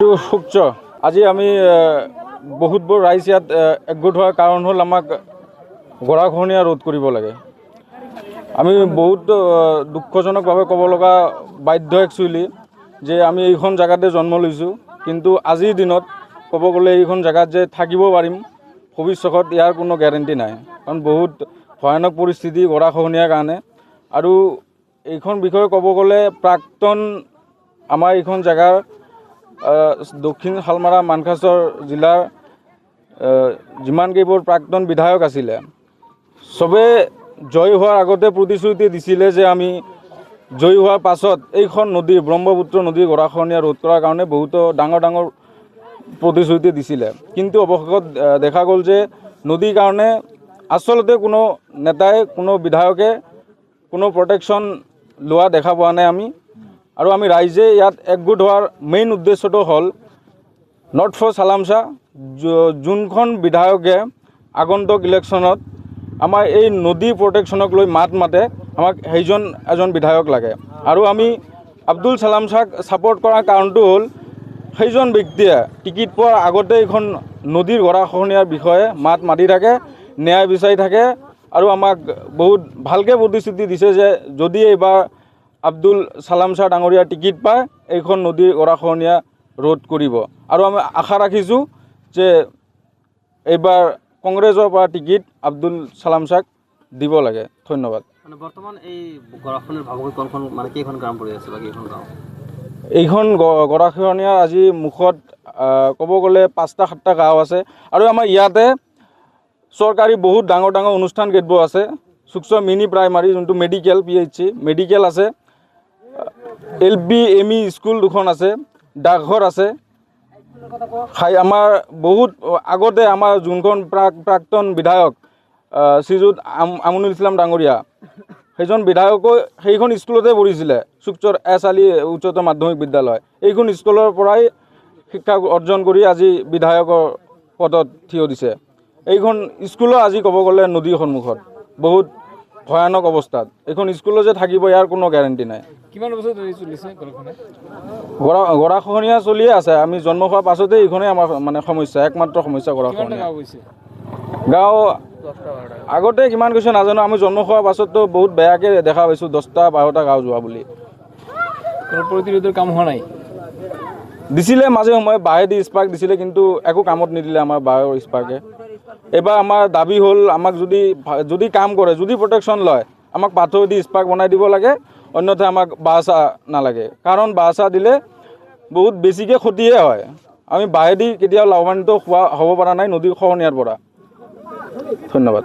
সূৰ্য আজি আমি বহুতবোৰ ৰাইজ ইয়াত একগোট হোৱাৰ কাৰণ হ'ল আমাক গৰাখহনীয়া ৰোধ কৰিব লাগে। আমি বহুত দুঃখজনকভাৱে ক'ব লগা বাধ্য একচুৱেলি যে আমি এইখন জেগাতে জন্ম লৈছোঁ, কিন্তু আজিৰ দিনত ক'ব গ'লে এইখন জেগাত যে থাকিব পাৰিম ভৱিষ্যতত ইয়াৰ কোনো গেৰেণ্টি নাই, কাৰণ বহুত ভয়ানক পৰিস্থিতি গৰাখহনীয়াৰ কাৰণে। আৰু এইখন বিষয়ে ক'ব গ'লে প্ৰাক্তন আমাৰ এইখন জেগাৰ দক্ষিণ শালমাৰা মানকাছৰ জিলাৰ যিমানকেইবোৰ প্ৰাক্তন বিধায়ক আছিলে চবে জয় হোৱাৰ আগতে প্ৰতিশ্ৰুতি দিছিলে যে আমি জয়ী হোৱাৰ পাছত এইখন নদীৰ ব্ৰহ্মপুত্ৰ নদীৰ গৰাখহনীয়া ৰোধ কৰাৰ কাৰণে বহুতো ডাঙৰ ডাঙৰ প্ৰতিশ্ৰুতি দিছিলে, কিন্তু অৱশেষত দেখা গ'ল যে নদীৰ কাৰণে আচলতে কোনো নেতাই কোনো বিধায়কে কোনো প্ৰটেকশ্যন লোৱা দেখা পোৱা নাই আমি। আৰু আমি ৰাইজে ইয়াত একগোট হোৱাৰ মেইন উদ্দেশ্যটো হ'ল নট ফৰ চালামছা, যোনখন বিধায়কে আগন্তুক ইলেকশ্যনত আমাৰ এই নদী প্ৰটেকশ্যনক লৈ মাত মাতে, আমাক সেইজন এজন বিধায়ক লাগে। আৰু আমি আব্দুল চালামছাক ছাপৰ্ট কৰাৰ কাৰণটো হ'ল সেইজন ব্যক্তিয়ে টিকিট পোৱাৰ আগতে এইখন নদীৰ গৰাখহনীয়াৰ বিষয়ে মাত মাতি থাকে, ন্যায় বিচাৰি থাকে, আৰু আমাক বহুত ভালকৈ প্ৰতিশ্ৰুতি দিছে যে যদি এইবাৰ আব্দুল চালামছা ডাঙৰীয়া টিকিট পায় এইখন নদীৰ গৰাখহনীয়া ৰোধ কৰিব। আৰু আমি আশা ৰাখিছোঁ যে এইবাৰ কংগ্ৰেছৰ পৰা টিকিট আব্দুল চালামছাক দিব লাগে। ধন্যবাদ। বৰ্তমান এই গৰাখহনীয়াৰ ভাবুকি কোনখন মানে কেইখন গ্ৰাম পৰি আছে বা কেইখন গাঁও? এইখন গৰাখহনীয়াৰ আজি মুখত ক'ব গ'লে 5টা-7টা গাঁও আছে। আৰু আমাৰ ইয়াতে চৰকাৰী বহুত ডাঙৰ ডাঙৰ অনুষ্ঠান কেতবোৰ আছে, চুকচৰ মিনি প্ৰাইমাৰী যোনটো মেডিকেল PHC মেডিকেল আছে, LP ME স্কুল দুখন আছে, ডাকঘৰ আছে। আমাৰ বহুত আগতে আমাৰ যোনখন প্ৰাক্তন বিধায়ক শ্ৰীযুত আমনুল ইছলাম ডাঙৰীয়া, সেইজন বিধায়কো সেইখন স্কুলতে পঢ়িছিলে, চুকচৰ S আলী উচ্চতৰ মাধ্যমিক বিদ্যালয়। এইখন স্কুলৰ পৰাই শিক্ষা অৰ্জন কৰি আজি বিধায়কৰ পদত থিয় দিছে। এইখন স্কুলো আজি ক'ব গ'লে নদীৰ সন্মুখত বহুত ভয়ানক অৱস্থাত। এইখন স্কুলো যে থাকিব ইয়াৰ কোনো গেৰেণ্টি নাই। কিমান বছৰ ধৰি চলিছে গৰাখহনীয়া চলিয়ে আছে। আমি জন্ম হোৱাৰ পাছতেই এইখনেই আমাৰ মানে সমস্যা, একমাত্ৰ সমস্যা গৰাখহনীয়া। গাঁও আগতে কিমান গৈছে নাজানো, আমি জন্ম হোৱাৰ পাছততো বহুত বেয়াকৈ দেখা পাইছোঁ 10টা-12টা গাঁও যোৱা বুলি। প্ৰতিৰোধৰ কাম হোৱা নাই? দিছিলে মাজে সময়ে বাঁহেদি স্পাৰ্ক দিছিলে, কিন্তু একো কামত নিদিলে আমাৰ বাঁহৰ স্পাৰ্কে। এইবাৰ আমাৰ দাবী হ'ল আমাক যদি কাম কৰে, যদি প্ৰটেকশ্যন লয়, আমাক পাথৰেদি স্পাৰ্ক বনাই দিব লাগে, অন্যথা আমাক বাঁহ-চাহ নালাগে। কাৰণ বাঁহ-চাহ দিলে বহুত বেছিকৈ ক্ষতিহে হয়। আমি বাঁহেদি কেতিয়াও লাভান্বিত হ'ব পৰা নাই নদীৰ খহনীয়াৰ পৰা। ধন্যবাদ।